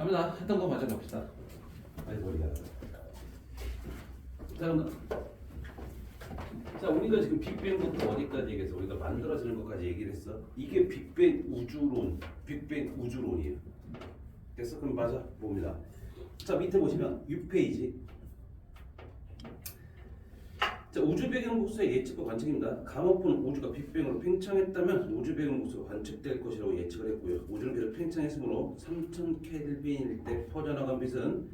갑니다. 했던 거 마저 갑시다. 아이 머리가. 자, 그럼 자 우리가 지금 빅뱅부터 어디까지 얘기해서 우리가 만들어지는 것까지 얘기를 했어. 이게 빅뱅 우주론, 빅뱅 우주론이에요. 됐어? 그럼 맞아 봅니다. 자 밑에 보시면 6페이지. 자 우주 배경 복수의 예측과 관측입니다. 가모프는 우주가 빅뱅으로 팽창했다면 우주 배경 복수가 관측될 것이라고 예측을 했고요. 우주는 계속 팽창했으므로 3000 켈빈일 때 퍼져나간 빛은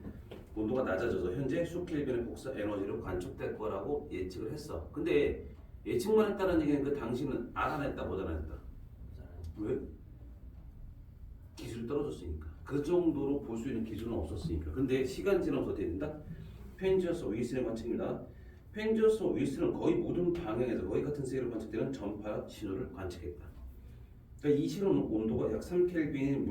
온도가 낮아져서 현재 수켈빈의 복사 에너지로 관측될 거라고 예측을 했어. 근데 예측만 했다는 얘기는 그 당신은 알아냈다 못 알아냈다? 왜? 기술이 떨어졌으니까. 그 정도로 볼 수 있는 기술은 없었으니까. 근데 시간 지나면서 어떻게 된다? 펜지어스 윌슨의 관측입니다. 펜지어스 윌슨은 거의 모든 방향에서 거의 같은 세계로 관측되는 전파 신호를 관측했다. 그러니까 이 신호는 온도가 약 3켈빈인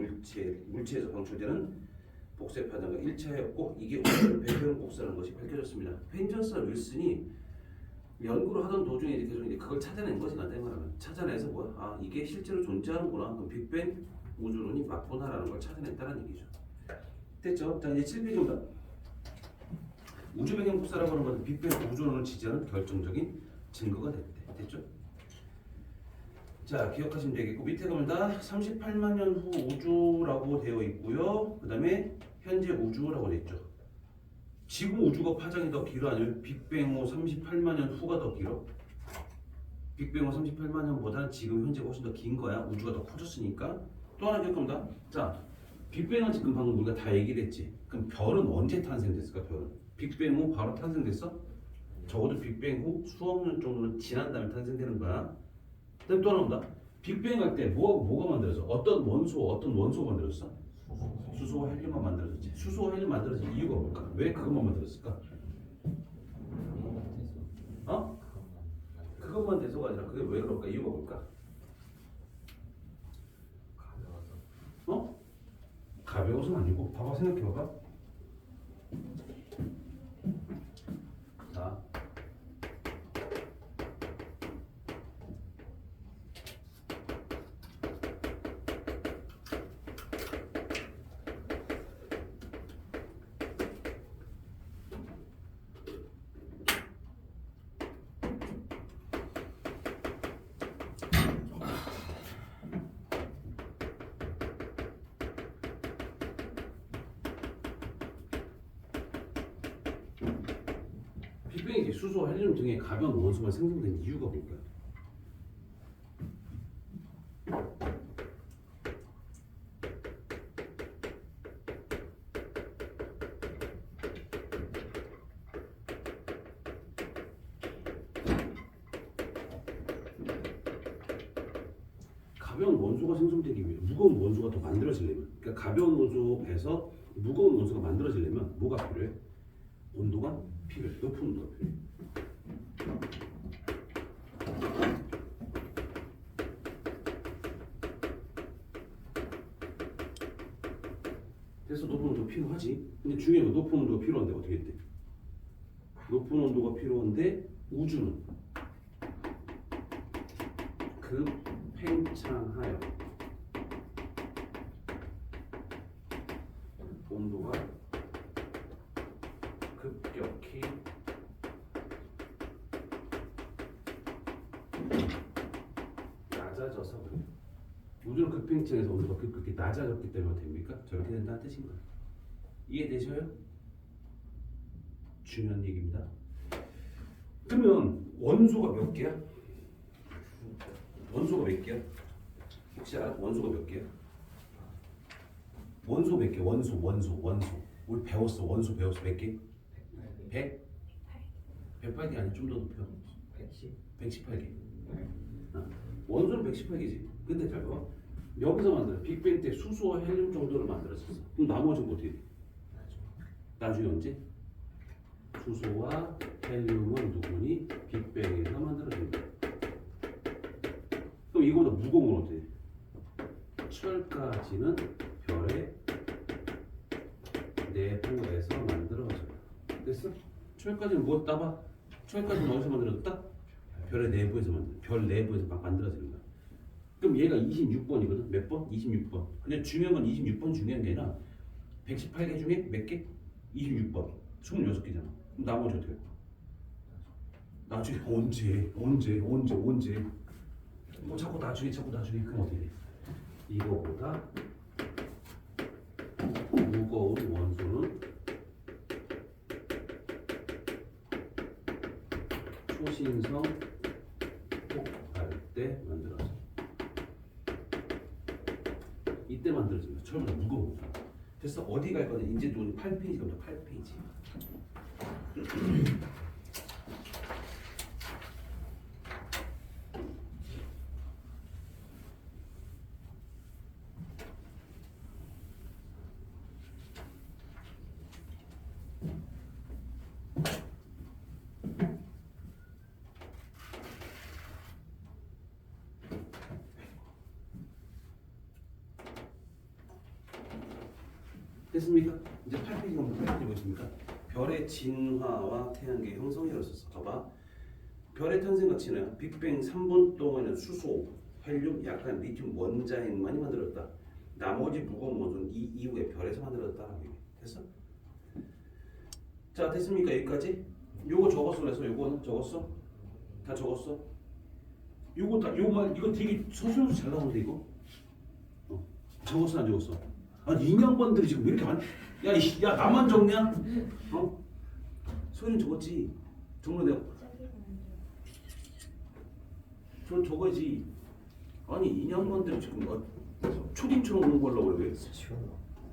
물체에서 방출되는 복사의 파장과 일치하였고 이게 오늘 배경 복사라는 것이 밝혀졌습니다. 펜지어스 윌슨이 연구를 하던 도중에 이제 그걸 찾아낸 거지. 나한테 말하면 찾아내서 뭐야? 아 이게 실제로 존재하는구나. 그럼 빅뱅 우주론이 맞구나라는 걸 찾아냈다는 얘기죠. 됐죠? 자 이제 7페이지입니다. 우주 배경 복사라고 하는 것은 빅뱅 우주론을 지지하는 결정적인 증거가 됐대. 됐죠? 자 기억하시면 되겠고 밑에 가면 38만 년 후 우주라고 되어 있고요. 그 다음에 현재 우주라고 되어 있죠. 지금 우주가 파장이 더 길어 아니면 빅뱅 후 38만 년 후가 더 길어? 빅뱅 후 38만 년보다는 지금 현재가 훨씬 더 긴 거야. 우주가 더 커졌으니까. 또 하나 기억합니다. 자 빅뱅은 지금 방금 우리가 다 얘기를 했지. 그럼 별은 언제 탄생됐을까? 별은 빅뱅 후 바로 탄생됐어? 적어도 빅뱅 후 수억 년 정도는 지난 다음에 탄생되는 거야. 그다음 또 하나 온다. 빅뱅 할 때 뭐가 만들어져? 어떤 원소가 만들어졌어? 수소와 헬륨만 만들어졌지. 수소와 헬륨 만들어진 이유가 뭘까? 왜 그것만 만들었을까? 어? 그것만 돼서가 아니라 그게 왜 그럴까? 이유가 뭘까? 어? 가벼워서는 아니고 봐봐 생각해봐봐. 자 빅뱅이 수소, 헬륨 등의 가벼운 원소만 생성된 이유가 뭘까요? 가벼운 원소가 생성되기 위해 무거운 원소가 더 만들어지려면, 그러니까 가벼운 원소에서 무거운 원소가 만들어지려면 뭐가 필요해? 온도가 필요해. 높은 온도가 필요해. 그래서 높은 온도가 필요하지. 근데 중요한 건 높은 온도가 필요한데 어떻게 했대? 높은 온도가 필요한데 우주는 급팽창하여 온도가 급격히 낮아져서 그래요. 우주는 급팽창해서 온도가 급격히 낮아졌기 때문에 됩니까? 저렇게 된다는 뜻인 거예요. 이해되셔요? 중요한 얘기입니다. 그러면 원소가 몇 개야? 원소가 몇 개야? 혹시 알아? 원소가 몇 개야? 원소 몇 개? 원소. 우리 배웠어. 원소 배웠어. 몇 개? 100? 108개 아니야? 좀 더 높여. 118개. 원소는 118개지. 근데 잘 봐. 여기서 만들어. 빅뱅 때 수소와 헬륨 정도를 만들었었어. 그럼 나머지는 어떻게 돼? 나중에 언제? 수소와 헬륨은 누구니? 빅뱅에서 만들어진 거야. 그럼 이거보다 무거운 건 어떻게 돼? 철까지는 별의 내부에서 만들어져요. 됐어? 철까지는 뭐 따봐? 철까지는 어디서 만들어졌다? 별의 내부에서 별 내부에서 막 만들어지는 거야. 그럼 얘가 26번이거든. 몇 번? 26번. 근데 중요한 건 26번 중요한 게 아니라 118개 중에 몇 개? 26번. 26개잖아. 그럼 나머지 어떻게 해? 나중에 언제 뭐 자꾸 나중에 그럼 어떻게 돼? 이거보다 무거운 원소는 초신성 폭발 때 만들어져. 이때 만들어집니다. 처음부터 무거워. 됐어. 어디 갈 거냐? 이제 돈 8페이지 갑니다. 8페이지. 됐습니까? 이제 8페이지 가면 8페이지 보십니까? 별의 진화와 태양계 형성이 이루어졌어. 봐봐. 별의 탄생 가치는 빅뱅 3분 동안은 수소, 헬륨, 약간 리튬 원자핵만이 만들었다. 나머지 무거운 원소는 이 이후에 별에서 만들었다라고 얘기해. 됐어? 자, 됐습니까? 여기까지? 요거 적었어 그래서 요거는 적었어? 다 적었어? 요거 다 요말 이거 되게 서술도 잘 나오는데 이거? 적었어 안 적었어? 아니 인형번들이 지금 왜 이렇게 많이? 야 나만 적냐? 소연이 적었지. 정말 내가 저 적어야지. 아니 인형번들이 지금 초딩처럼 오는 걸로 그래.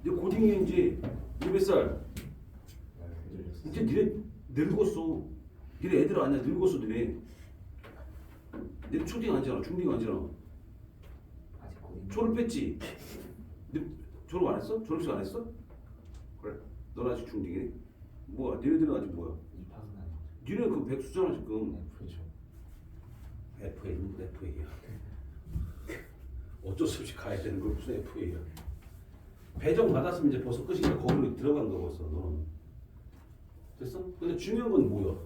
내 고딩이 이제 몇 살? 이제 니네 늙었어. 니네 애들 아니야. 늙었어 니네. 니네 초딩 아니잖아. 중딩 아니잖아. 졸업 뺐지? 졸업 안 했어? 졸업식 안 했어? 그래. 넌 아직 중딩이네. 뭐야? 니네들은 아직 뭐야? 니네 그 백수잖아 지금. FA는 FA야. 어쩔 수 없이 가야 되는 걸 무슨 FA야. 배정 받았으면 이제 벌써 끝이니까 거기로 들어간 거 벌써 너는. 됐어? 근데 중요한 건 뭐야?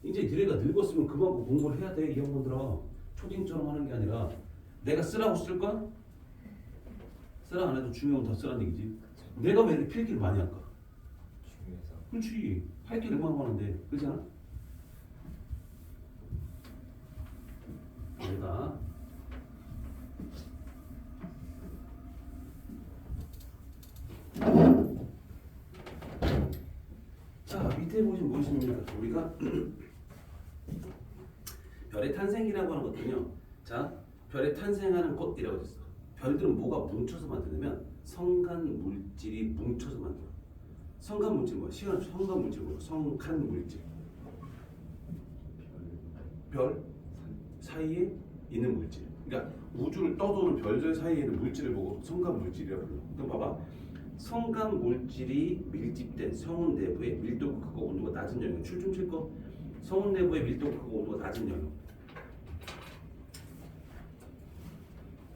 이제 니네가 늙었으면 그만큼 공부를 해야 돼. 이 형들아. 초딩처럼 하는 게 아니라 내가 쓰라고 쓸 거야? 쓰라 안 해도 중요한 더 쓰라는 얘기지. 내가 왜 이렇게 필기를 많이 할까? 중요해서. 그렇지. 할 게 얼마나 많은데. 그렇지 않아? 내가 자 밑에 보시면 무엇입니까? 우리가 별의 탄생이라고 하는 것은요. 자 별의 탄생하는 꽃이라고 했어. 별들은 뭐가 뭉쳐서 만드냐면 성간 물질이 뭉쳐서 만들어. 성간 물질 뭐야? 시간 성간 물질 뭐야? 성간 물질. 별 사이에 있는 물질. 그러니까 우주를 떠도는 별들 사이에 있는 물질을 보고 성간 물질이라고 불러. 그럼 봐봐. 성간 물질이 밀집된 성운 내부의 밀도가 크고 온도가 낮은 영역. 줄 좀 칠 거. 성운 내부의 밀도가 크고 온도가 낮은 영역.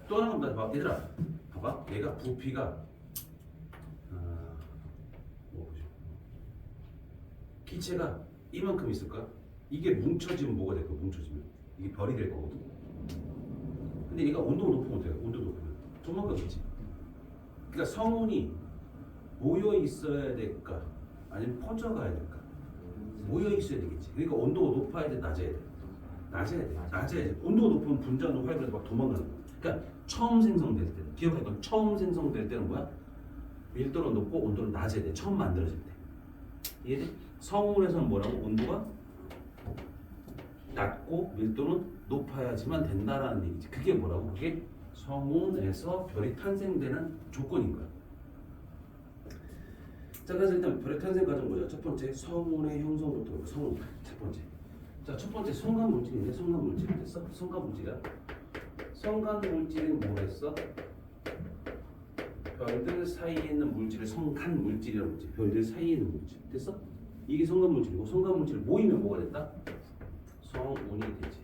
또 하나 겁니다. 봐, 얘들아. 봐봐. 얘가 부피가 기체가 이만큼 있을까? 이게 뭉쳐지면 뭐가 될까? 뭉쳐지면 이게 별이 될 거거든. 근데 얘가 온도가 높으면 어때요? 온도 높으면 조만간겠지. 그러니까 성운이 모여 있어야 될까? 아니면 퍼져가야 될까? 모여 있어야 되겠지. 그러니까 온도가 높아야 돼, 낮아야 돼. 낮아야 돼. 온도가 높으면 분자는 활발해서 막 도망가는 거야. 그러니까 처음 생성될 때, 기억해 건 처음 생성될 때는 뭐야? 밀도는 높고 온도는 낮아야 돼. 처음 만들어질 때. 이해돼? 성운에서는 뭐라고? 온도가 낮고 밀도는 높아야지만 된다라는 얘기지. 그게 뭐라고? 그게 성운에서 별이 탄생되는 조건인 거야. 자, 그래서 일단 별의 탄생 과정 보자. 첫 번째 성운의 형성부터 보고 성운 첫 번째. 자, 첫 번째 성간 물질인데 성간 물질 됐어? 성간 물질이야. 성간 물질은 뭐랬어? 별들 사이에 있는 물질을 성간 물질이라고 했지. 별들 사이에 있는 물질 됐어? 이게 성간 물질이고 성간 물질 모이면 뭐가 됐다? 성운이 되지.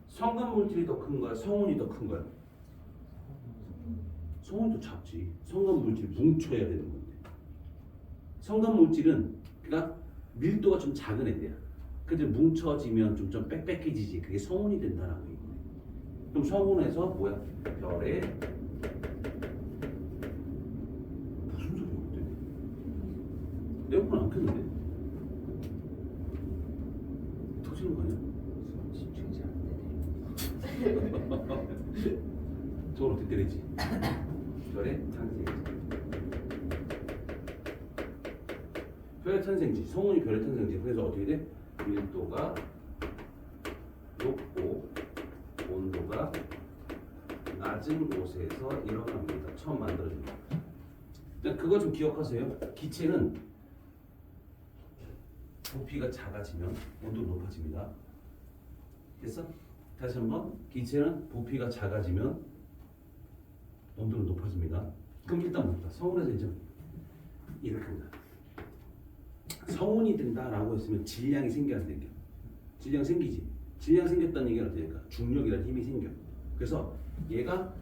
성간 물질이 더 큰 거야? 성운이 더 큰 거야? 성운이 더 작지. 성간 물질이 뭉쳐야 되는 건데. 성간 물질은 그러니까 밀도가 좀 작은 애들이야. 근데 뭉쳐지면 좀 빽빽해지지. 그게 성운이 된다라고 얘기해. 그럼 성운에서 뭐야? 별의 에어컨 안 켰는데? 터지는 거 아니야? 집중이 잘 안 되네. 저걸 어떻게 때리지? 별의 탄생지. 별의 탄생지. 성운이 별의 탄생지. 그래서 어떻게 돼? 밀도가 높고 온도가 낮은 곳에서 일어납니다. 처음 만들어집니다. 그거 좀 기억하세요. 기체는 부피가 작아지면 온도가 높아집니다. 됐어? 다시 한번. 기체는 부피가 작아지면 온도는 높아집니다. 그럼 일단 봅시다. 성운에서 이제 이렇게 합니다. 성운이 된다라고 했으면 질량이 생겨야 생겨. 질량 생기지. 질량 생겼다는 얘기는 어떻게 될까? 중력이라는 힘이 생겨. 그래서 얘가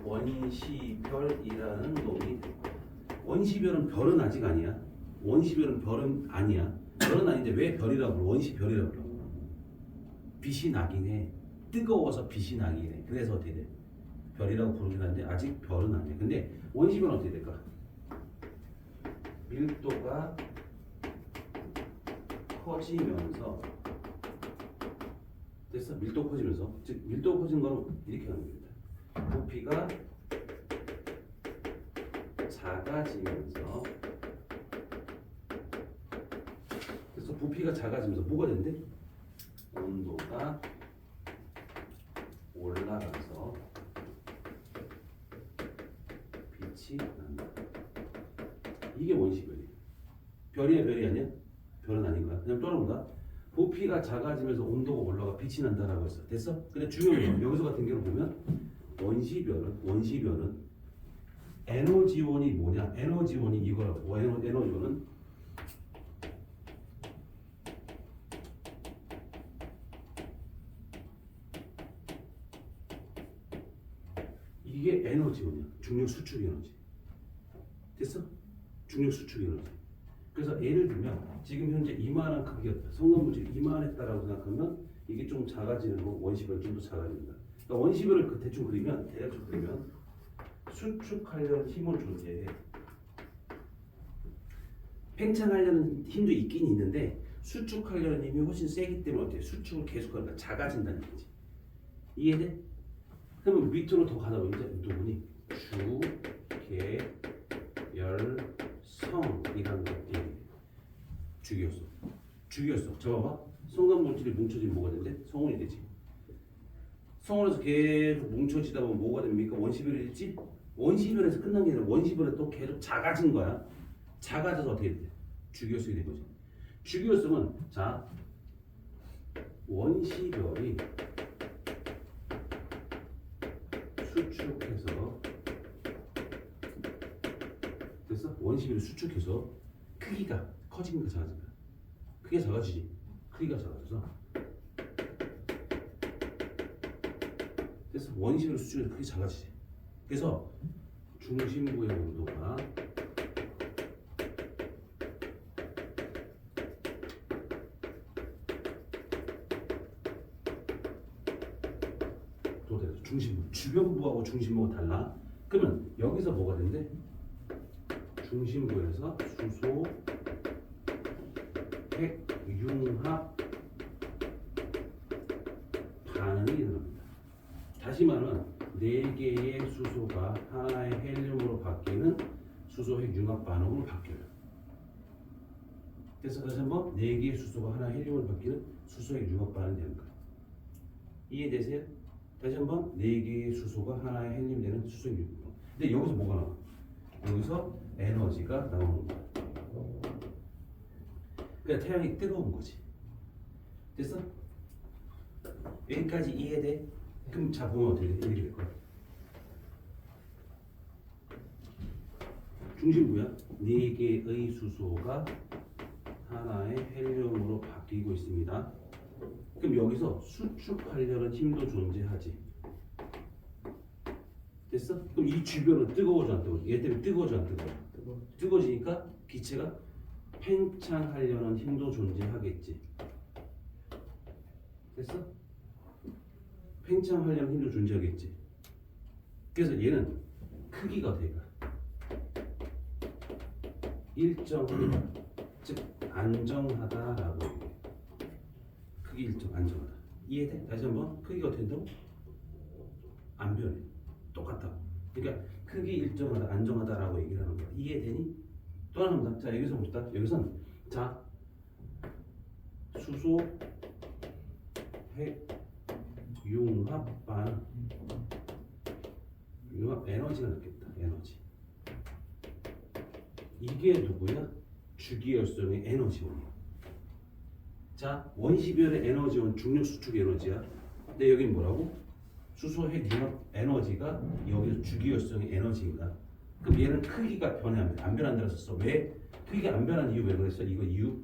원시별이라는 놈이 될 거야. 원시별은 별은 아직 아니야. 원시별은 별은 아니야. 별은 아닌데 왜 별이라고 불러? 원시별이라고 불러. 빛이 나긴 해. 뜨거워서 빛이 나긴 해. 그래서 어떻게 돼? 별이라고 부르긴 한데 아직 별은 아니야. 근데 원시별은 어떻게 될까? 밀도가 커지면서 됐어? 밀도 커지면서 즉 밀도 커진 거는 이렇게 하는 겁니다. 부피가 작아지면서 그래서 부피가 작아지면서 뭐가 된대? 온도가 올라가서 빛이 난다. 이게 원시별이에요. 별이야 별이 아니야? 별은 아닌 거야. 그냥 또 하나보다 부피가 작아지면서 온도가 올라가 빛이 난다라고 했어. 됐어? 근데 중요한 건 여기서 같은 경우 보면 원시별은 에너지원이 뭐냐? 에너지원이 이거라고. 에너지원은 이게 에너지원이야. 중력 수축 에너지. 됐어? 중력 수축 에너지. 그래서 예를 들면 지금 현재 이만한 크기였다. 성간물질이 이만했다라고 생각하면 이게 좀 작아지는 거 원시별이 좀 더 작아진다. 그러니까 원시별을 대충 그리면 수축하려는 힘은 존재해. 팽창하려는 힘도 있긴 있는데 수축하려는 힘이 훨씬 세기 때문에 어떻게 수축을 계속하는 거야. 작아진다는 얘기지. 이해돼? 그러면 밑으로 더 가다 보면 이제 누구니? 주, 계, 열, 성이라는 것들이 주기였어. 잡아봐. 성간물질이 뭉쳐지면 뭐가 된대? 성운이 되지. 성운에서 계속 뭉쳐지다 보면 뭐가 됩니까? 원시별이 됐지? 원시별에서 끝난 게 아니라 원시별에 또 계속 작아진 거야. 작아져서 어떻게 돼? 주기율성이 된 거지. 주기율성은 자 원시별이 수축해서 됐어? 원시별이 수축해서 크기가 커지니까 작아진다. 크기가 작아지지. 크기가 작아져서 됐어? 원시별이 수축해서 크기 작아지지. 그래서 중심부의 온도가 중심부, 주변부하고 중심부가 달라. 그러면 여기서 뭐가 된대? 중심부에서 수소, 핵, 융합 반응이 일어납니다. 다시 말하면 4개의 수소가 하나의 헬륨으로 바뀌는 수소, 핵, 융합 반응으로 바뀌어요. 그래서 다시 한번 4개의 수소가 하나의 헬륨으로 바뀌는 수소, 핵, 융합 반응이 되는 거예요. 이해되세요? 다시 한번 4개의 수소가 하나의 헬륨이 되는 수소, 핵, 융합 반응. 근데 여기서 뭐가 나와? 여기서 에너지가 나오는 거야. 그러니까 태양이 뜨거운 거지. 됐어? 여기까지 이해돼? 그럼 자 보면 어떻게 돼? 이렇게 될 거야. 중심부야. 4개의 수소가 하나의 헬륨으로 바뀌고 있습니다. 그럼 여기서 수축하려는 힘도 존재하지. 됐어? 그럼 이 주변은 뜨거워져 안 뜨거워져? 얘 때문에 뜨거워져 안 뜨거워져? 뜨거워지니까 기체가 팽창하려는 힘도 존재하겠지. 됐어? 팽창하려는 힘도 존재하겠지. 그래서 얘는 크기가 어떻게 가? 일정하다. 즉 안정하다라고 얘기해. 크기 일정 안정하다. 이해돼? 다시 한번 크기가 어떻게 된다고? 안 변해. 똑같다. 그러니까 크기 일정하다, 안정하다라고 얘기를 하는 거야. 이해되니? 또 하나 합니다. 자 여기서 봅시다. 여기선 자 수소 핵 융합 에너지가 넣겠다. 에너지. 이게 누구야? 주기열성의 에너지원이야. 자 원시별의 에너지원 중력 수축 에너지야. 근데 여기는 뭐라고? 수소 핵 융합 에너지가 여기서 주기열성의 에너지인가? 그럼 얘는 크기가 안 변한다고 썼어. 왜? 크기가 안 변하는 이유 왜 그랬어? 이거 이유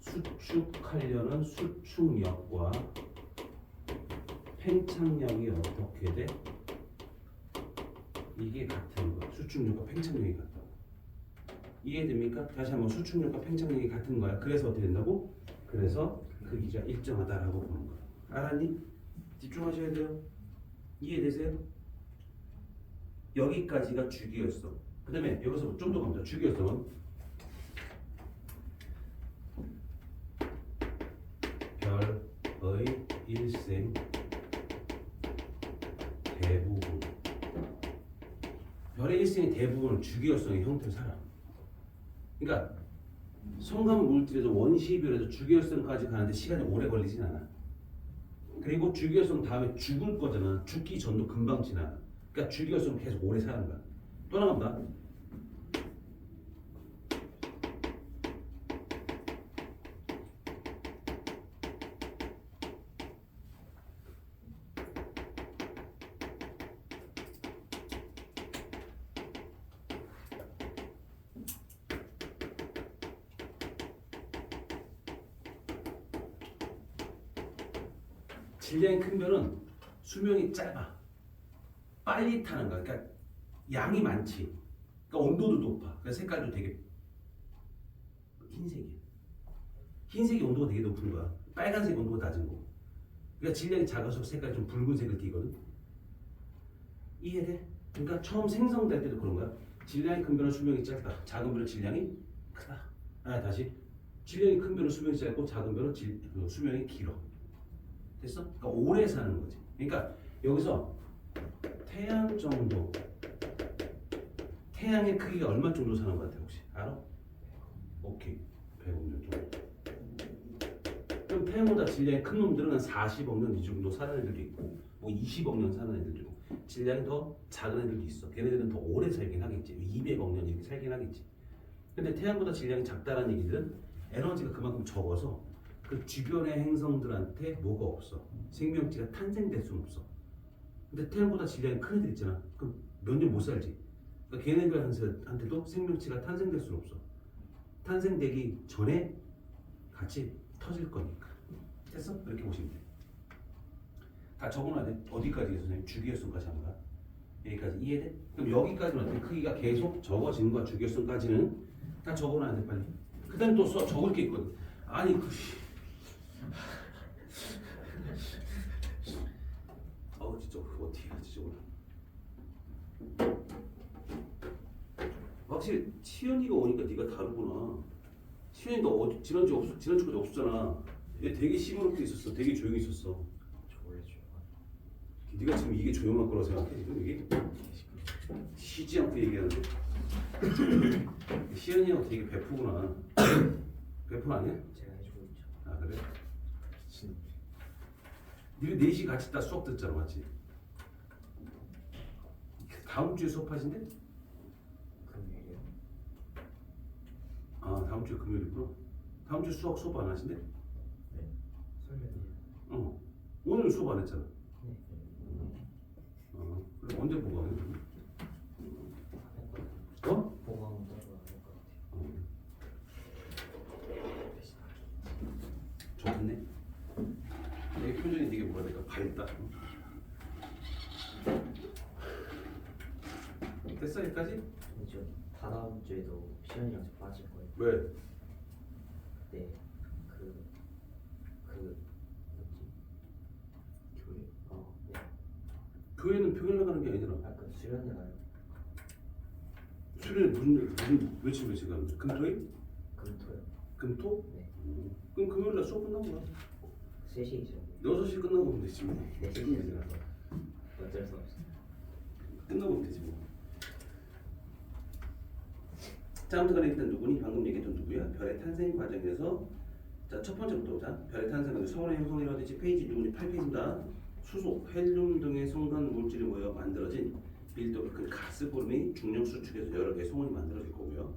수축하려는 수축력과 팽창력이 어떻게 돼? 이게 같은 거야. 수축력과 팽창력이 같다고. 이해됩니까? 다시 한번 수축력과 팽창력이 같은 거야. 그래서 어떻게 된다고? 그래서 크기가 일정하다라고 보는 거야. 알았니? 집중하셔야 돼요. 이해되세요? 여기까지가 주기열성. 그 다음에 여기서 좀 더 갑니다. 주기열성은 별의 일생 대부분 별의 일생의 대부분은 주기열성의 형태로 살아. 그러니까 성감 물질에서 원시별에서 주기열성까지 가는데 시간이 오래 걸리진 않아. 그리고 주기열성 다음에 죽을 거잖아. 죽기 전도 금방 지나가. 그러니까 주기열성 계속 오래 사는 거야. 또 나갑니다. 질량이 큰 별은 수명이 짧아. 빨리 타는 거야. 그러니까 양이 많지. 그러니까 온도도 높아. 그래서 색깔도 되게 흰색이야. 흰색이 온도가 되게 높은 거야. 빨간색 온도가 낮은 거. 그러니까 질량이 작아서 색깔이 좀 붉은색을 띠거든. 이해돼? 그러니까 처음 생성될 때도 그런 거야. 질량이 큰 별은 수명이 짧다. 작은 별은 질량이 크다. 다시. 질량이 큰 별은 수명이 짧고 작은 별은 수명이 길어. 됐어? 그러니까 오래 사는 거지. 그러니까 여기서 태양 정도, 태양의 크기가 얼마 정도 사는 것 같아 혹시 알아? 오케이, 100억 년 정도. 그럼 태양보다 질량이 큰 놈들은 한 40억 년 이 정도 사는 애들도 있고, 뭐 20억 년 사는 애들도 있고, 질량이 더 작은 애들도 있어. 걔네들은 더 오래 살긴 하겠지. 200억 년 이렇게 살긴 하겠지. 근데 태양보다 질량이 작다는 얘기들은 에너지가 그만큼 적어서 그 주변의 행성들한테 뭐가 없어. 생명체가 탄생될 수는 없어. 근데 태양보다 질량이 큰 애들 있잖아. 그럼 몇 년 못 살지. 그러니까 걔네들한테도 생명체가 탄생될 수는 없어. 탄생되기 전에 같이 터질 거니까. 됐어? 이렇게 보시면 돼. 다 적어놔야 돼. 어디까지 선생님? 주기열성까지 한 거야. 여기까지 이해돼? 그럼 여기까지는 어때? 크기가 계속 적어지는 거야. 주기열성까지는 다 적어놔야 돼 빨리. 그 다음에 또 적을 게 있거든. 아니 진짜 어떻게 하지 오늘. 확실히 치현이가 오니까 네가 다르구나. 치현이 너 어디 지난주까지 없었잖아. 얘 되게 시무룩해 있었어. 되게 조용히 있었어. 저 원래 조용한. 네가 지금 이게 조용한 거라고 생각해 지금 이게? 쉬지 않고 얘기하는데. 시현이하고 되게 베푸구나. 베푸 아니야? 제가 해주고 있죠. 아 그래? 니네 넷이 같이 다 수업 듣잖아 맞지? 다음 주에 수업하신대? 금요일이요? 아 다음 주에 금요일이구나. 다음 주에 수업 안 하신대? 네. 설명이요. 오늘 수업 안 했잖아. 네. 그럼 언제 보고 하냐? 보강은 따로 안할 것 같아요. 좋겠네. 내 표정이 되게 뭐라 해야 될까? 밝다. 됐어 여기까지? 이제 다다음 주에도 시연이랑 저 빠질 거예요. 왜? 네. 뭐지? 교회? 네. 교회는 평일 나가는 게 아니잖아. 수련회 가요. 수련회 무슨 며칠 가는데? 금토일? 금토요. 금토? 네. 그럼 금요일 날 수업 끝난 거야. 3시이죠. 6시 끝나고 오면 되지 뭐. 4시이라서 어쩔 수 없어요. 끝나고 오면 되지 뭐. 자, 아무튼 간에 일단 누구니? 방금 얘기했던 누구야? 별의 탄생 과정에서 자, 첫 번째부터 보자. 별의 탄생은 서울의 형성이라든지 페이지 누구니? 8페이지입니다. 수소, 헬륨 등의 성간 물질이 모여 만들어진 밀도가 큰 가스구름이 중력 수축에서 여러 개의 성운이 만들어질 거고요.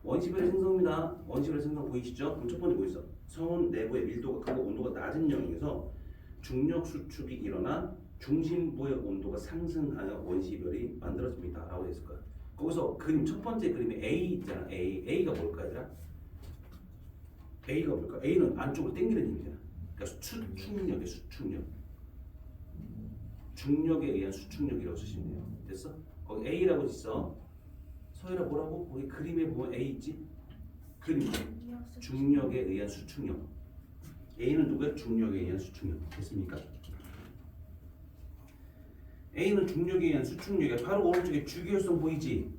원시별의 생성입니다. 원시별의 생성 보이시죠? 그럼 첫 번째 뭐 있어? 성운 내부의 밀도가 크고 온도가 낮은 영역에서 중력 수축이 일어나 중심부의 온도가 상승하여 원시별이 만들어집니다. 라고 되어 있을 거야. 거기서 그림 첫 번째 그림에 A 있잖아. A가 뭘까 얘들아? A가 뭘까? A는 안쪽으로 당기는 힘이잖아. 그러니까 수축력의 수축력. 중력에 의한 수축력이라고 쓰시면 돼요. 됐어? 거기 A라고 있어. 서열아 뭐라고? 거기 그림에 보면 A 있지? 그림 중력에 의한 수축력. A는 누구야? 중력에 의한 수축력. 됐습니까? A는 중력에 의한 수축력이야. 바로 오른쪽에 주기율성 보이지?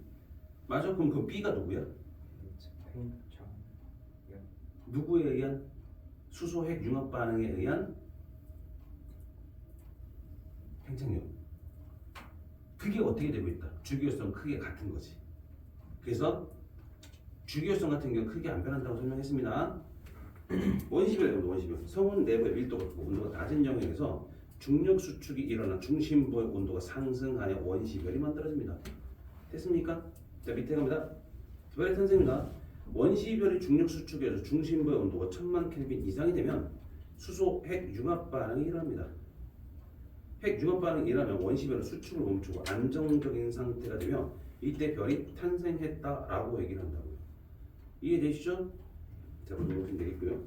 맞아? 그럼 그 B가 누구야? 팽창. 누구에 의한? 수소핵 융합 반응에 의한 팽창력. 그게 어떻게 되고 있다? 주기율성 크게 같은 거지. 그래서 주기율성 같은 경우 크게 안 변한다고 설명했습니다. 원시별, 원시별. 성운 내부의 밀도가 크고 온도가 낮은 영역에서 중력 수축이 일어나 중심부의 온도가 상승하여 원시별이 만들어집니다. 됐습니까? 자, 밑에 갑니다. 별의 탄생입니다. 원시별이 중력 수축에서 중심부의 온도가 1000만 켈빈 이상이 되면 수소 핵 융합 반응이 일어납니다. 핵 융합 반응이 일어나면 원시별은 수축을 멈추고 안정적인 상태가 되며 이때 별이 탄생했다라고 얘기를 한다고요. 이해되시죠? 자, 보시면 되겠고요.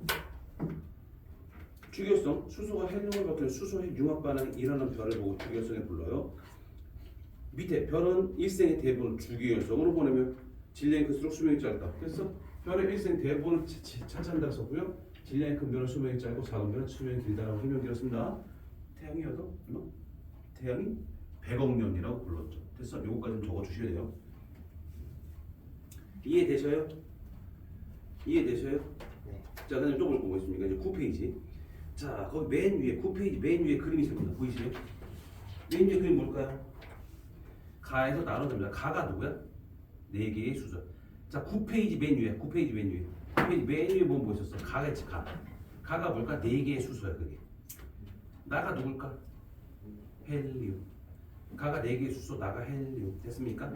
주기율성, 수소가 헬륨을 벗기는 수소핵 융합 반응이 일어난 별을 보고 주기율성에 불러요. 밑에 별은 일생의 대부분 주기율성으로 보내면 질량이 클수록 수명이 짧다. 그래서 별의 일생 대부분을 차지한다고 썼고요. 질량이 큰 별은 수명이 짧고 작은 별은 수명이 길다라고 설명드렸습니다. 태양이어도 태양이 100억 년이라고 불렀죠. 됐어? 요거까지 좀 적어주셔야 돼요. 이해되셔요? 이해되셔요? 네. 자, 그다음에 또 볼 거 뭐 있습니까? 이제 9페이지. 자, 거기 맨 위에 9페이지 맨 위에 그림이 있습니다. 보이시죠? 맨 위에 그림 뭘까요? 가에서 나눠집니다. 가가 누구야? 4개의 수소. 자, 9페이지 맨 위에. 9페이지 맨 위에. 9페이지 맨 위에 보면 뭐 있었어? 가겠지, 가. 가가 뭘까? 4개의 수소야, 그게. 나가 누굴까? 헬륨. 가가 4개의 수소, 나가 헬륨. 됐습니까?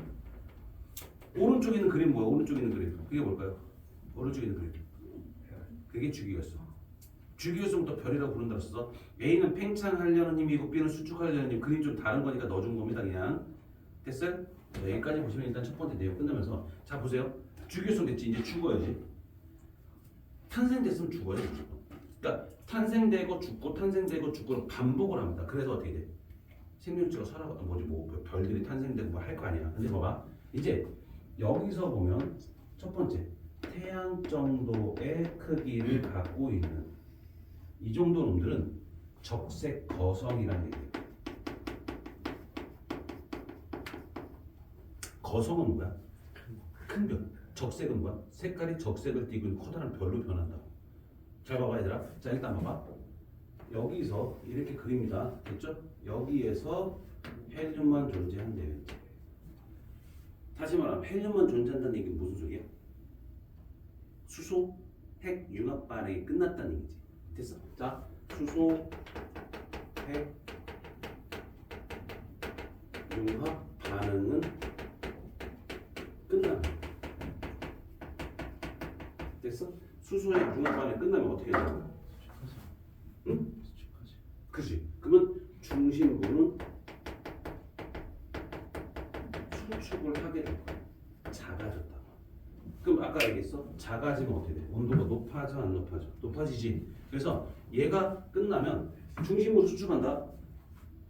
오른쪽에 있는 그림 뭐야? 오른쪽에 있는 그림. 그게 뭘까요? 오른쪽에 있는 그림. 그게 주기율성. 주기율성부터 별이라고 부른다고 써서 A는 팽창하려는 힘이고 B는 수축하려는 힘. 그림 좀 다른 거니까 넣어준 겁니다, 그냥. 됐어요? 자, 여기까지 보시면 일단 첫 번째 내용 끝나면서 자, 보세요. 주기율성 됐지? 이제 죽어야지. 탄생됐으면 죽어요. 그러니까 탄생되고 죽고 탄생되고 죽고를 반복을 합니다. 그래서 어떻게 돼? 생명체가 살아가다 별들이 탄생되고 뭐 할 거 아니야. 근데 봐봐. 이제 여기서 보면 첫 번째 태양 정도의 크기를 갖고 있는 이 정도 놈들은 적색 거성이라는 얘기예요. 거성은 뭐야? 큰 별. 적색은 뭐야? 색깔이 적색을 띠고 있는 커다란 별로 변한다고. 잘 봐봐 얘들아. 자, 일단 봐봐. 여기서 이렇게 그립니다. 됐죠? 여기에서 헬륨만 존재한대요. 다시 말하면 헬륨만 존재한다는 얘기는 무슨 소리야? 수소 핵 융합 반응이 끝났다는 얘기지. 됐어? 자, 수소 핵 융합 반응은 끝납니다. 됐어? 수소의 융합 반응이 끝나면 어떻게 되는 거야? 응? 그렇지. 그러면 중심부는 수축을 하게 될 거야. 작아졌다. 그럼 아까 얘기했어. 작아지면 어떻게 돼? 온도가 높아져 안 높아져? 높아지지. 그래서 얘가 끝나면 중심부로 수축한다.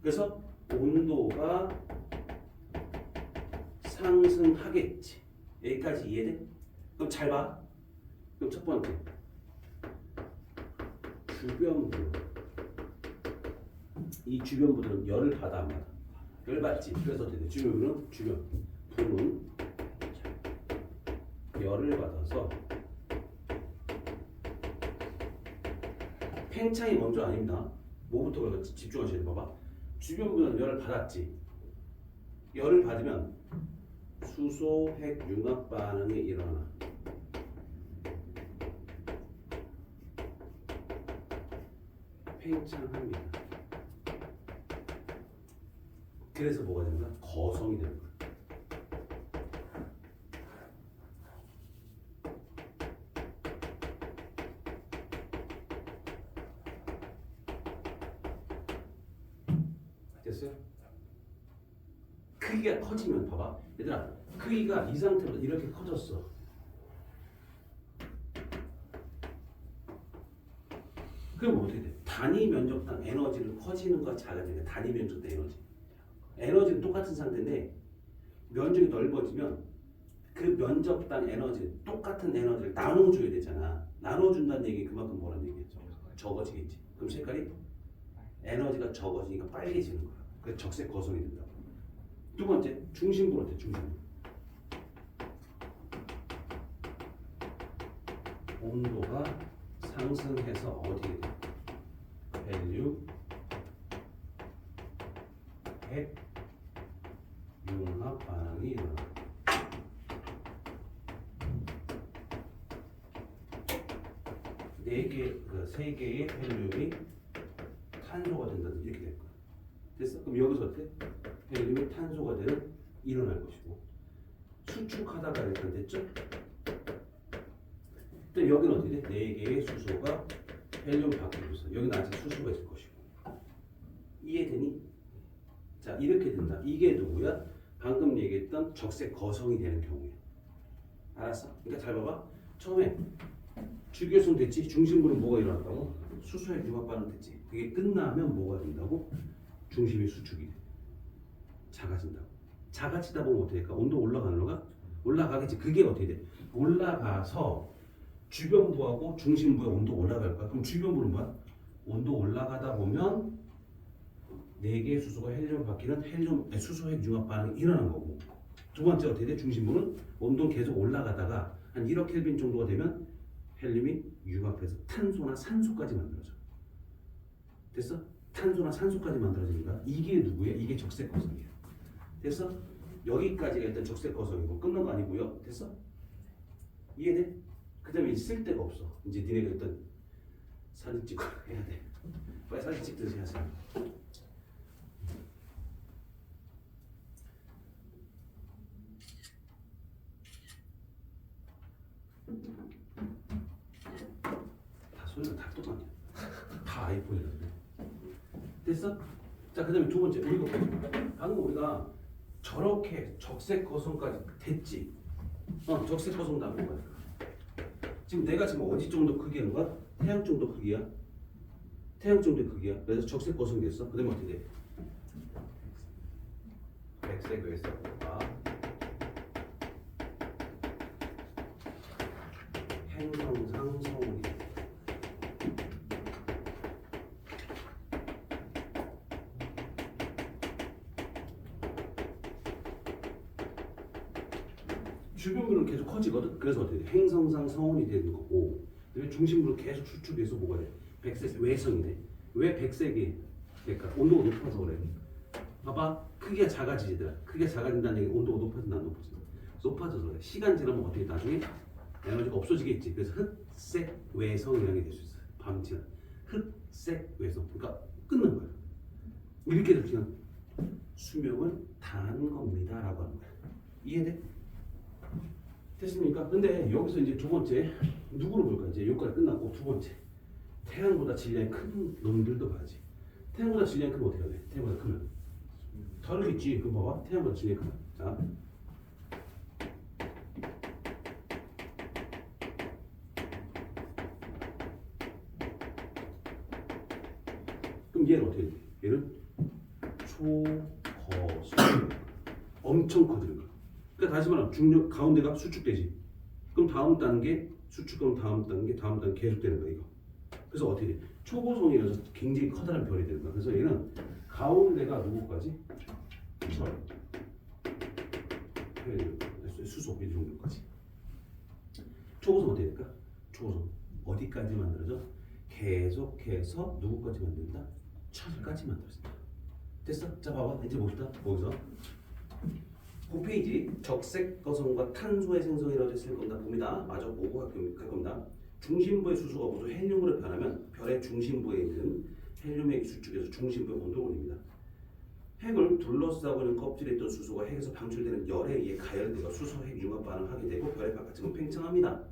그래서 온도가 상승하겠지. 여기까지 이해돼? 그럼 잘 봐. 그럼 첫 번째 주변부. 이 주변부들은 열을 받아 안 받아? 열 받지. 그래서 어떻게 돼? 주변부는 주변부는 열을 받아서 팽창이 먼저 아닙니다. 뭐부터 그럴까 집중하셔야 돼. 봐봐. 주변부는 열을 받았지. 열을 받으면 수소 핵 융합 반응이 일어나. 팽창합니다. 그래서 뭐가 됩니까? 거성이 되는 거야. 됐어요? 크기가 커지면 봐봐. 얘들아, 크기가 이 상태로 이렇게 커졌어. 그럼 어떻게 돼? 단위 면적당 에너지는 커지는 거 작아지는 거 단위 면적당 에너지. 에너지는 똑같은 상태인데 면적이 넓어지면 그 면적당 에너지 똑같은 에너지를 나눠줘야 되잖아. 나눠준다는 얘기 그만큼 뭐라는 얘기야? 적어지겠지. 그럼 색깔이 에너지가 적어지니까 빨개지는 거야. 그래서 적색 거성이 된다고. 두 번째, 중심부 어때? 중심부. 온도가 상승해서 어디에 돼? 헬륨, 핵, 융합 반응이 일어나. 세 개의 헬륨이 탄소가 된다든 이렇게 될 거야. 됐어? 그럼 여기서 어때? 헬륨이 탄소가 되는 일어날 것이고 수축하다가 일단 됐죠? 또 여기는 어떻게 돼? 4개의 수소가 헬륨 바뀌고 있어. 여기는 아직 수소가 있을 것이고. 이해되니? 자, 이렇게 된다. 이게 누구야? 방금 얘기했던 적색 거성이 되는 경우야. 알았어? 그러니까 잘 봐봐. 처음에 주기율성 됐지? 중심부는 뭐가 일어났다고? 수소의 융합 반응 됐지? 그게 끝나면 뭐가 된다고? 중심이 수축이 돼. 작아진다고. 작아지다 보면 어떻게 될까? 온도 올라가는 거가? 올라가겠지. 그게 어떻게 돼? 올라가서 주변부하고 중심부의 온도 올라갈 거야. 그럼 주변부는 뭐야? 온도 올라가다 보면 4개의 수소가 헬륨을 바뀌는 수소핵 융합 반응이 일어난 거고. 두 번째 어떻게 돼? 중심부는 온도는 계속 올라가다가 한 1억 켈빈 정도가 되면 헬륨이 융합해서 탄소나 산소까지 만들어져. 됐어? 탄소나 산소까지 만들어지니까 이게 누구야? 이게 적색 거성이야. 됐어? 여기까지가 일단 적색 거성이고 끝난 거 아니고요. 됐어? 이해돼? 그 다음에 쓸 데가 없어. 이제 니네가 일단 사진 찍고 해야 돼. 빨리 사진 찍듯이 하세요. 다 소리가 다 똑같냐? 다 아이폰이거든. 됐어? 자, 그 다음에 두 번째 방금 우리가 저렇게 적색 거성까지 됐지? 적색 거성 나온 거야. 지금 내가 지금 어디 정도 크기 하는 거야? 태양 정도 크기야? 태양 정도의 크기야. 그래서 적색 거성이 됐어. 그 다음에 어떻게 돼? 백색 외석과 행성상 성운이 돼. 주변부는 계속 커지거든. 그래서 어떻게 돼? 행성상 성운이 되는 거고, 그다음에 중심부는 계속 수축해서 뭐가 돼? 백색 외성이 돼. 왜 백색이 될까? 온도가 높아서 그래. 봐봐, 크기가 작아지더라. 크기가 작아진다는 얘기, 온도가 높아진다, 안 높아진다. 높아져서 그래. 시간 지나면 어떻게 나중에 에너지가 없어지겠지. 그래서 흑색 외성이라는 게 될 수 있어. 밤 지나 흑색 외성. 그러니까 끝난 거야. 이렇게 해서 그냥 수명은 다한 겁니다라고 하는 거야. 이해돼? 됐습니까? 근데 여기서 이제 두 번째 누구를 볼까? 이제 여기까지 끝났고 두 번째 태양보다 질량이 큰 놈들도 봐야지. 태양보다 질량이 크면 어떻게 해야 돼? 태양보다 크면 다르겠지. 그럼 봐봐. 태양보다 질량이 크면 자 그럼 얘는 어떻게 돼? 얘는 초거성 엄청 커지는 거야. 그러니까 다시 말하면 중력 가운데가 수축되지. 그럼 다음 단계 수축하면 다음 단계 계속 되는 거야 이거. 그래서 어떻게 돼? 초고성이라서 굉장히 커다란 별이 되는 거야. 그래서 얘는 가운데가 누구까지? 철, 수소 이 정도까지. 초고성 어떻게 될까? 초고성 어디까지 만들어져? 계속해서 누구까지 만든다? 철까지 만들어진다. 됐어? 자 봐봐 이제 봅시다. 거기서 홈페이지 적색 거성과 탄소의 생성이라고 했을 겁니다. 봅니다. 마저 보고 갈 겁니다. 중심부의 수소가 모두 헬륨으로 변하면 별의 중심부에 있는 헬륨의 수축에서 중심부의 온도를 올립니다. 핵을 둘러싸고 있는 껍질에 있던 수소가 핵에서 방출되는 열에 의해 가열되어 수소 핵 융합 반응을 하게 되고 별의 바깥층은 팽창합니다.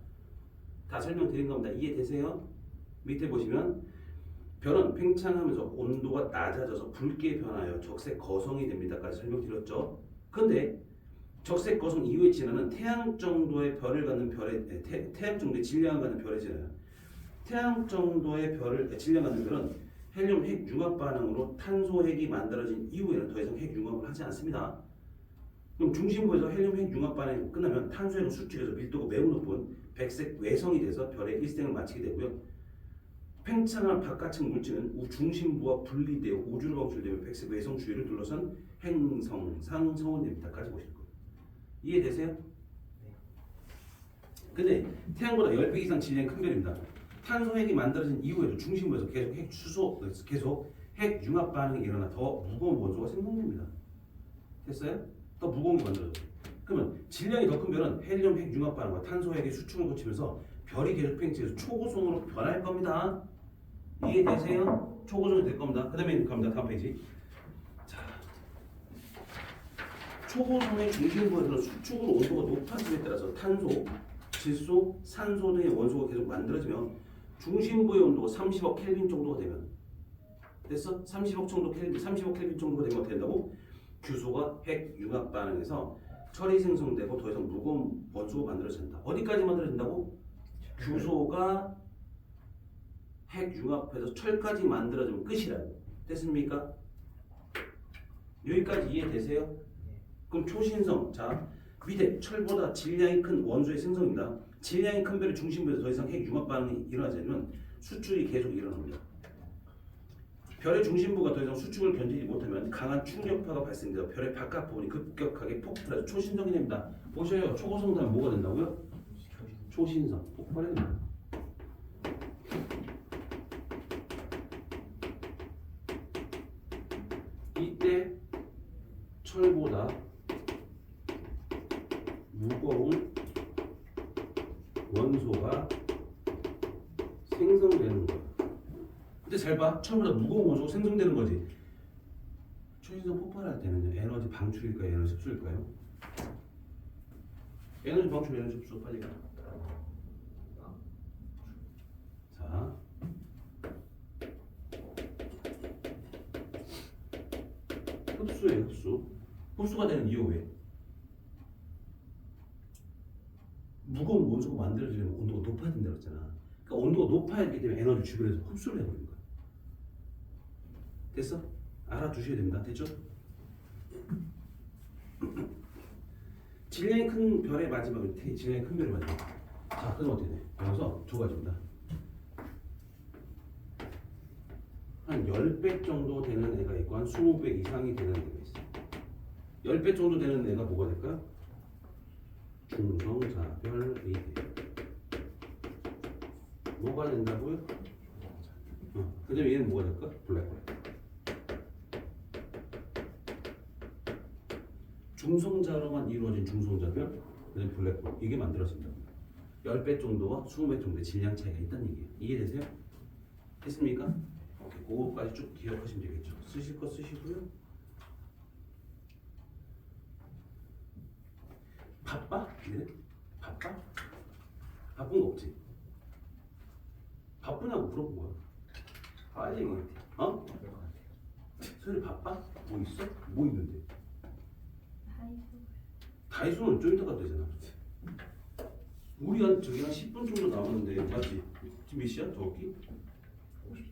다 설명드린 겁니다. 이해되세요? 밑에 보시면 별은 팽창하면서 온도가 낮아져서 붉게 변하여 적색 거성이 됩니다까지 설명드렸죠. 그런데 적색 거성 이후에 진화는 태양 정도의 별을 갖는 별의 태양 정도의 질량을 갖는 별의 진화예요. 태양 정도의 별을 질량 갖는 별은 헬륨 핵 융합 반응으로 탄소 핵이 만들어진 이후에는 더 이상 핵 융합을 하지 않습니다. 그럼 중심부에서 헬륨 핵 융합 반응이 끝나면 탄소 핵은 수축해서 밀도가 매우 높은 백색 외성이 돼서 별의 일생을 마치게 되고요. 팽창한 바깥층 물질은 중심부와 분리되어 우주로 방출되며 백색 외성 주위를 둘러싼 행성상 성운됩니다까지 보실 거예요. 이해되세요? 근데 태양보다 10배 이상 질량이 큰 별입니다. 탄소 핵이 만들어진 이후에도 중심부에서 계속 핵 융합 반응이 일어나 더 무거운 원소가 생성됩니다. 됐어요? 더 무거운 게 만들어져요. 그러면 질량이 더 큰 별은 헬륨 핵 융합 반응과 탄소 핵의 수축을 거치면서 별이 계속 팽창해서 초고성으로 변할 겁니다. 이해되세요? 초고성이 될 겁니다. 그 다음에 갑니다. 다음 페이지. 자, 초고성의 중심부에서는 수축으로 온도가 높아짐에 따라서 탄소, 질소, 산소 등의 원소가 계속 만들어지며 중심부의 온도가 30억 켈빈 정도가 되면 됐어? 30억 켈빈 정도가 되면 어떻게 된다고? 규소가 핵 융합 반응해서 철이 생성되고 더 이상 무거운 원소가 만들어진다. 어디까지 만들어진다고? 규소가 핵 융합해서 철까지 만들어지면 끝이라고. 됐습니까? 여기까지 이해되세요? 그럼 초신성. 자, 밑에 철보다 질량이 큰 원소의 생성입니다. 질량이 큰 별의 중심부에서 더 이상 핵 융합 반응이 일어나지 않으면 수축이 계속 일어납니다. 별의 중심부가 더 이상 수축을 견디지 못하면 강한 충격파가 발생되어 별의 바깥 부분이 급격하게 폭발해서 초신성이 됩니다. 보셔요. 초고성 다음 뭐가 된다고요? 초신성. 폭발이 됩니다. 이때 철보다 무거운 원소가 생성되는 거야. 근데 잘 봐. 철보다 무거운 원소가 생성되는 거지. 초신성 폭발할 때는요. 에너지 방출일까요? 에너지 흡수일까요? 에너지 방출, 에너지 흡수 빨리 가. 자, 흡수예요. 흡수. 흡수가 되는 이유 왜? 무거운 원소가 만들어지려면 온도가 높아야 된다고 했잖아. 그러니까 온도가 높아야 하기 때문에 에너지 주변에서 흡수를 해버리는 거야. 됐어? 알아두셔야 됩니다. 됐죠? 질량이 큰 별의 마지막은 질량이 큰 별의 마지막. 자, 그럼 어떻게 돼? 여기서 두 가지입니다. 한 10배 정도 되는 애가 있고 한 20배 이상이 되는 애가 있어. 10배 정도 되는 애가 뭐가 될까? 중성자별이 돼요. 뭐가 된다고요? 그 다음에 얘는 뭐가 될까? 블랙홀. 중성자로만 이루어진 중성자별, 그 다음에 블랙홀. 이게 만들어진다. 10배 정도와 20배 정도의 질량 차이가 있다는 얘기예요. 이해되세요? 됐습니까? 오케이, 그거까지 쭉 기억하시면 되겠죠. 쓰실 거 쓰시고요. 바빠? 얘네? 바빠? 바쁜 거 없지? 바쁘냐고 물어본 거야. 빨리 얘기해. 어? 소연이 바빠? 뭐 있어? 뭐 있는데? 다이소는 좀 이따 가도 되잖아. 우리 한 저기 한 10분 정도 남았는데 맞지? 지금 몇 시야? 저기?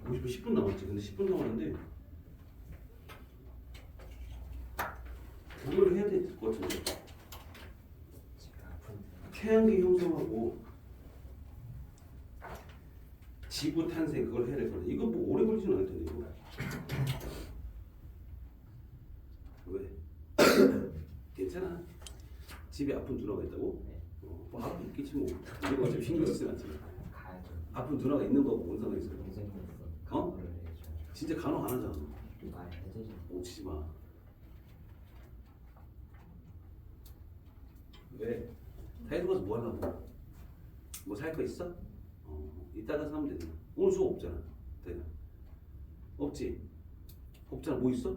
50분 10분 남았지. 근데 10분 남았는데 그걸 해야 될 것 같은데. 태양계 형성하고 지구 탄생 그걸 해야 될 건데 이거 뭐 오래 걸리지는 않을 텐데 이거. 왜? 괜찮아. 집에 아픈 누나가 있다고? 뭐 앞에 있겠지 뭐. 이거 어차피 신경 쓰지 않지. 가야죠. 앞으로 누나가 있는 거고 뭔 상관 있어? 동생이었어. 어? 간호를 해줘야죠. 진짜 간호 안 하잖아. 아, 해주죠. 오치지 마. 왜? 다이소 가서 뭐 하려고? 뭐 살 거 있어? 이따가 사면 되잖아. 오늘 수업 없잖아. 되나? 없지? 없잖아. 뭐 있어?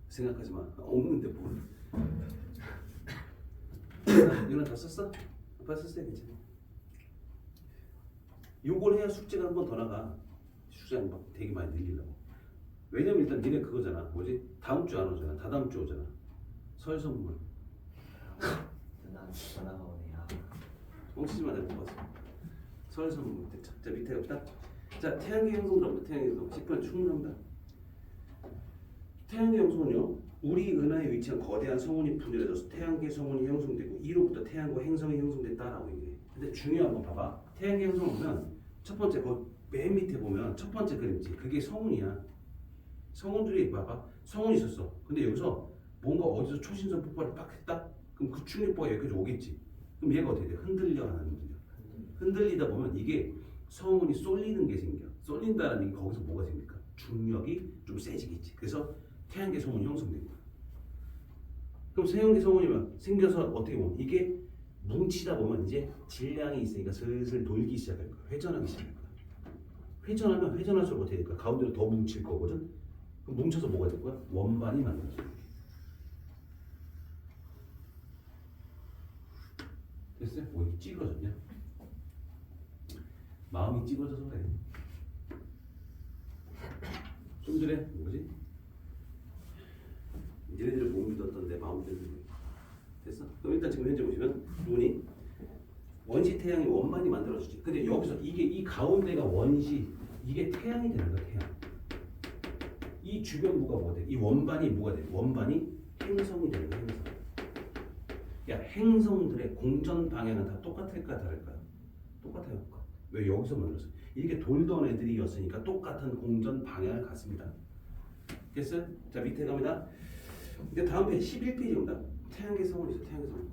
생각하지 마. 없는데 뭘? 이거 다 썼어? 아빠 썼어요. 괜찮아. 요걸 해야 숙제가 한 번 더 나가. 숙제는 막 되게 많이 늘리려고. 왜냐면 일단 니네 그거잖아. 뭐지? 다음 주 안 오잖아. 다다음 주 오잖아. 설 선물. 누나 전화가 오네요. 뻥치지 마. 내가 못 봤어. 설 선물. 자 밑에 갑시다. 자 태양계 형성 들어갑니다. 태양계 형성. 10분 충분합니다. 태양계 형성은요. 우리 은하에 위치한 거대한 성운이 분열해져서 태양계 성운이 형성되고 이로부터 태양과 행성이 형성됐다라고 얘기해. 근데 중요한 건 봐봐. 태양계 형성 보면 첫 번째 맨 밑에 보면 첫 번째 그림지 그게 성운이야. 성운들이 봐봐. 성운이 있었어. 근데 여기서 뭔가 어디서 초신성 폭발을 빡 했다? 그럼 그 충격파가 여기까지 오겠지. 그럼 얘가 어떻게 돼? 흔들려 안 흔들려? 흔들리다 보면 이게 성운이 쏠리는 게 생겨. 쏠린다는 게 거기서 뭐가 생길까? 중력이 좀 세지겠지. 그래서 태양계 성운이 형성됩니다. 그럼 태양계 성운이면 생겨서 어떻게 보면 이게 뭉치다 보면 이제 질량이 있으니까 슬슬 돌기 시작할 거야. 회전하기 시작할 거야. 회전하면 회전할수록 어떻게 될까? 가운데로 더 뭉칠 거거든. 그럼 뭉쳐서 뭐가 될 거야? 원반이 만들어져. 됐어요? 뭐 이렇게 찌그러졌냐? 마음이 찌그러져서 그래. 좀 전에 뭐지? 얘네들을 못 믿었던 내 마음 때문에 됐어? 그럼 일단 지금 현재 보시면 눈이 원시 태양이 원반이 만들어지지. 근데 여기서 이게 이 가운데가 원시 이게 태양이 되는 거야. 태양. 이 주변부가 뭐가 돼? 이 원반이 뭐가 돼? 원반이 행성이 되는 거야. 행성. 야 행성들의 공전 방향은 다 똑같을까 다를까요? 똑같아요. 왜 여기서 만들었어? 이렇게 돌던 애들이었으니까 똑같은 공전 방향을 갖습니다. 됐어요? 자 밑에 갑니다. 이제 다음 페이지 11페이지입니다. 태양계 성운이 있어. 태양계 성운.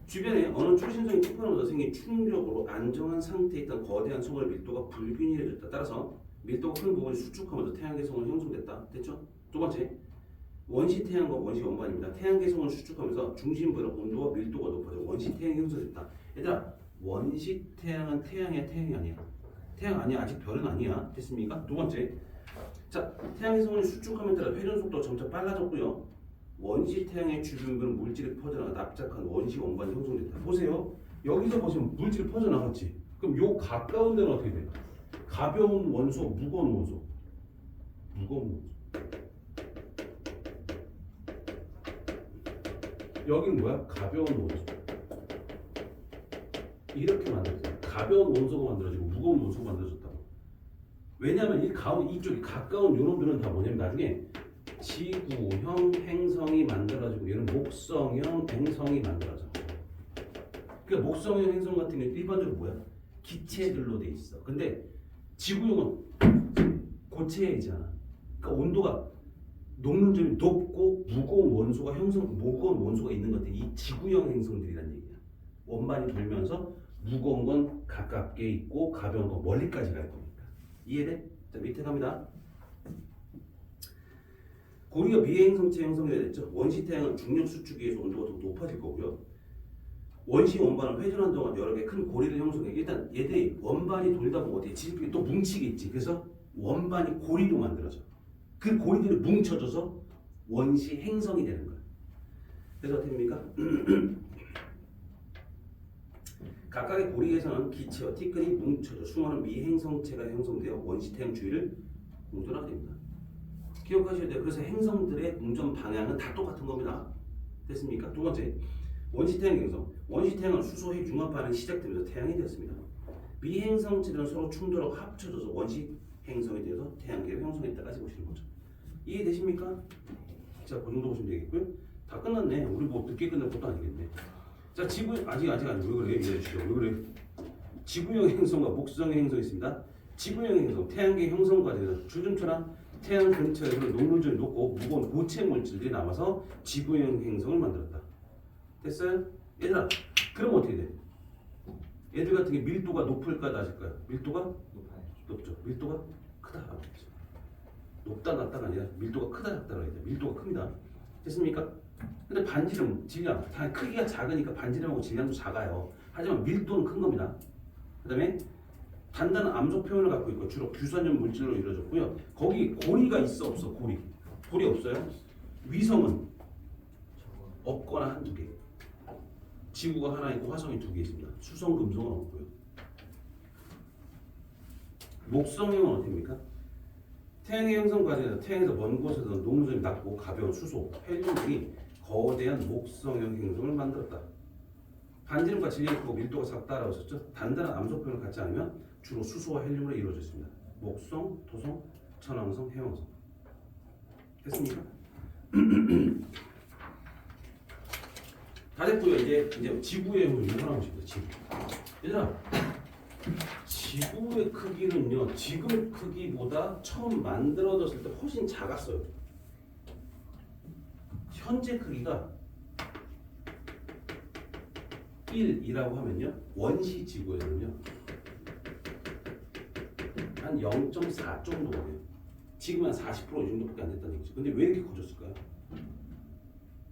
주변에 어느 초신성이 폭발하면서 생긴 충격으로 안정한 상태에 있던 거대한 성운의 밀도가 불균일해졌다. 따라서 밀도가 큰 부분이 수축하면서 태양계 성운이 형성됐다. 됐죠? 두 번째, 원시 태양과 원시 원반입니다. 태양계 성운을 수축하면서 중심부의 온도와 밀도가 높아져 원시 태양이 형성됐다. 얘들아, 원시 태양은 태양이야, 태양이 아니야? 태양 아니야. 아직 별은 아니야. 됐습니까? 두 번째, 자, 태양의 성운이 수축함에 따라 회전 속도가 점차 빨라졌고요. 원시 태양의 주변부는 물질이 퍼져나가 납작한 원시 원반이 형성됐다. 보세요. 여기서 보시면 물질이 퍼져나갔지. 그럼 요 가까운 데는 어떻게 돼? 가벼운 원소, 무거운 원소. 무거운 원소. 여기는 뭐야? 가벼운 원소. 이렇게 만들어졌다. 가벼운 원소가 만들어지고 무거운 원소가 만들어졌다고. 왜냐하면 이 가운데 이쪽이 가까운 요놈들은 다 뭐냐면 나중에 지구형 행성이 만들어지고 얘는 목성형 행성이 만들어져. 그러니까 목성형 행성 같은 경우는 일반적으로 뭐야? 기체들로 돼 있어. 근데 지구형은 고체이잖아. 그러니까 온도가 녹는 점이 높고 무거운 원소가 있는 것들이 이 지구형 행성들이란 얘기야. 원반이 돌면서 무거운 건 가깝게 있고 가벼운 건 멀리까지 갈 거니까. 이해돼? 자 밑에 갑니다. 고리가 미행성체 형성이 됐죠. 원시 태양은 중력 수축에 의해서 온도가 더 높아질 거고요. 원시 원반은 회전한 동안 여러 개 큰 고리를 형성해. 일단 얘들이 원반이 돌다 보면 어떻게 지들끼리 또 뭉치겠지. 그래서 원반이 고리로 만들어져. 그 고리들이 뭉쳐져서 원시 행성이 되는 거야. 그래서 어떻게 됩니까? 각각의 고리에서는 기체와 티끌이 뭉쳐져 수많은 미행성체가 형성되어 원시 태양 주위를 공전하게 됩니다. 기억하셔야 돼요. 그래서 행성들의 공전 방향은 다 똑같은 겁니다. 됐습니까? 두 번째, 원시 태양 형성. 원시 태양은 수소핵 융합 반응이 시작되면서 태양이 되었습니다. 미행성체들은 서로 충돌하고 합쳐져서 원시 행성이 되어서 태양계를 형성했다까지 보시는 거죠. 이해되십니까? 자, 그 정도 보시면 되겠고요. 다 끝났네. 우리 뭐 늦게 끝날 것도 아니겠네. 자, 지구 아직 왜 그래? 이해해 주시죠. 왜 그래? 지구형 행성과 목성형 행성이 있습니다. 지구형 행성, 태양계 형성 과정에서 줄좀처럼 태양 근처에서 녹는점이 높고 무거운 고체 물질들이 남아서 지구형 행성을 만들었다. 됐어요? 얘들아, 그럼 어떻게 돼? 얘들 같은 게 밀도가 높을까 낮을까요? 밀도가 높아요. 높죠. 밀도가 크다. 높다 낮다가 아니라 밀도가 크다 작다가 해야 돼. 밀도가 큽니다. 됐습니까? 근데 반지름, 질량 다 크기가 작으니까 반지름하고 질량도 작아요. 하지만 밀도는 큰 겁니다. 그 다음에 단단한 암석 표면을 갖고 있고 주로 규산염 물질로 이루어졌고요. 거기 고리가 있어 없어? 고리 없어요. 위성은 저거 없거나 한두 개. 지구가 하나 있고 화성이 두 개 있습니다. 수성, 금성은 없고요. 목성형은 어떻습니까? 태양의 형성 과정에서 태양에서 먼 곳에서 농도점이 낮고 가벼운 수소, 헬륨 등이 거대한 목성형 행성을 만들었다. 반지름과 질량이 크고 밀도가 작다라고 했었죠. 단단한 암석 표면을 갖지 않으면 주로 수소와 헬륨으로 이루어졌습니다. 목성, 토성, 천왕성, 해왕성. 됐습니까? 다 됐고요. 이제 지구의 유한한 것입니다. 지구. 얘들아, 지구의 크기는요, 지금 크기보다 처음 만들어졌을 때 훨씬 작았어요. 현재 크기가 1이라고 하면요, 원시 지구에는요 한 0.4 정도거든요. 지금은 40% 이 정도밖에 안 됐다는 얘기죠. 근데 왜 이렇게 커졌을까요?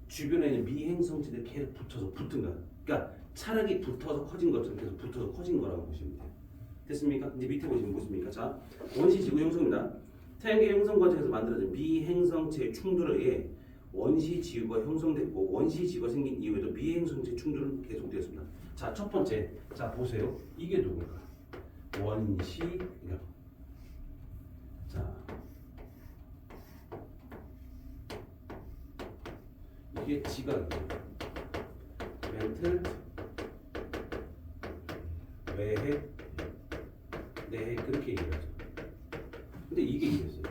주변에 있는 미행성체들이 계속 붙은 거야. 그러니까 차력이 붙어서 커진 것처럼 계속 붙어서 커진 거라고 보시면 돼요. 됐습니까? 이제 밑에 보시면 뭐습니까? 자, 원시 지구 형성입니다. 태양계 형성 과정에서 만들어진 미행성체의 충돌에 의해 원시 지구가 형성됐고 원시 지구가 생긴 이후에도 미행성체 충돌은 계속되었습니다. 자, 첫 번째, 자 보세요. 이게 누굴까? 원시. 자, 이게 지각이에요. 멘틀, 외해, 내해 그렇게 얘기하죠. 근데 이게 이랬어요.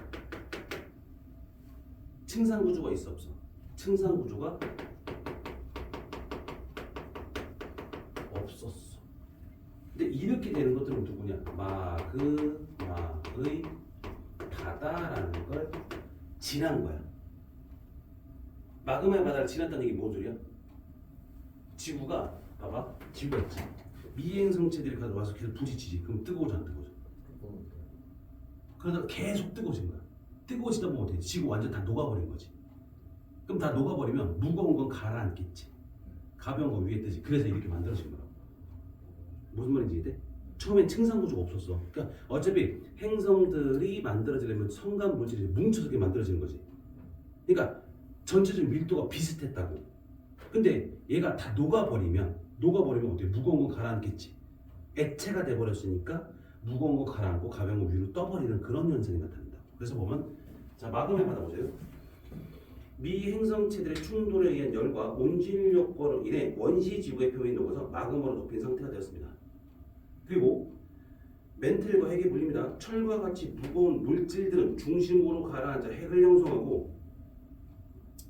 층상 구조가 있어 없어? 층상 구조가 없었어. 근데 이렇게 되는 것들은 누구냐? 마의 바다라는 걸 지난 거야. 마그마의 바다를 지났다는 얘기 뭔 소리야? 지구가 봐봐, 지구가 있지. 미행성체들이 가서 계속 부딪히지. 그럼 뜨거워져 안 뜨거워져? 뜨거운데. 그러다가 계속 뜨거워진 거야. 뜨거워지다 보면 어떻게 돼? 지구 완전 다 녹아버린 거지. 그럼 다 녹아버리면 무거운 건 가라앉겠지. 가벼운 건 위에 뜨지. 그래서 이렇게 만들어진 거라고. 무슨 말인지 이해돼? 처음엔 층상 구조가 없었어. 그러니까 어차피 행성들이 만들어지려면 성간 물질이 뭉쳐서 이렇게 만들어지는 거지. 그러니까 전체적인 밀도가 비슷했다고. 근데 얘가 다 녹아버리면 어떻게? 무거운 건 가라앉겠지. 액체가 돼버렸으니까 무거운 거 가라앉고 가벼운 거 위로 떠버리는 그런 현상이 나타난다. 그래서 보면 자, 마그마의 바다 보세요. 미행성체들의 충돌에 의한 열과 온실력과로 인해 원시 지구의 표면이 녹아서 마그마로 덮인 상태가 되었습니다. 그리고 멘틀과 핵이 불립니다. 철과 같이 무거운 물질들은 중심으로 가라앉아 핵을 형성하고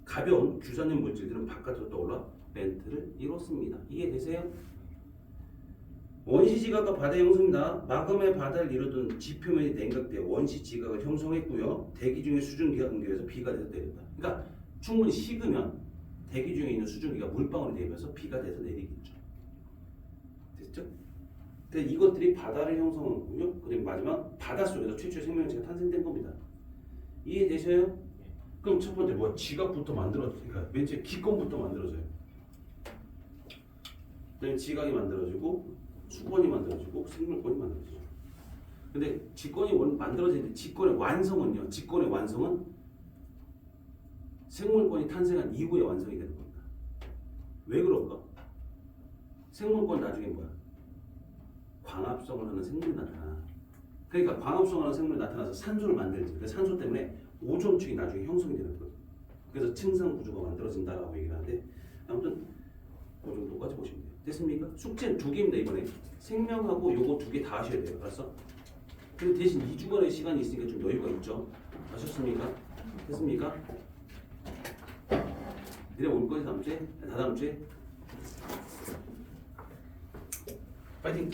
가벼운 규산염 물질들은 바깥으로 떠올라 멘틀을 이뤘습니다. 이해되세요? 원시 지각과 바다 형성입니다. 마그마의 바다를 이루던 지표면이 냉각되어 원시 지각을 형성했고요. 대기 중에 수증기가 응결해서 비가 돼서 내린다. 그러니까 충분히 식으면 대기 중에 있는 수증기가 물방울이 되면서 비가 돼서 내리겠죠. 됐죠? 근데 이것들이 바다를 형성하고요. 그리고 마지막 바닷속에서 최초의 생명체가 탄생된 겁니다. 이해되셔요? 그럼 첫 번째 뭐야? 지각부터 만들어지니까 맨 처음에 기권부터 만들어져요. 그다음에 지각이 만들어지고 수권이 만들어지고 생물권이 만들어지죠. 근데 지권이 만들어지는데 지권의 완성은요. 지권의 완성은 생물권이 탄생한 이후에 완성이 되는 겁니다. 왜 그럴까? 생물권 나중에 뭐야? 광합성을 하는 생물이 나타나. 그러니까 광합성을 하는 생물이 나타나서 산소를 만들지. 그 산소 때문에 오존층이 나중에 형성이 되는 거예요. 그래서 층상 구조가 만들어진다라고 얘기를 하는데 아무튼 그 정도까지 보시면 돼요. 됐습니까? 숙제는 2개입니다. 이번에 생명하고 요거 2개 다 하셔야 돼요. 알았어? 근데 대신 2주간의 시간이 있으니까 좀 여유가 있죠. 아셨습니까? 됐습니까? 내려올 거지 다음 주에? 다다음 주에? 파이팅!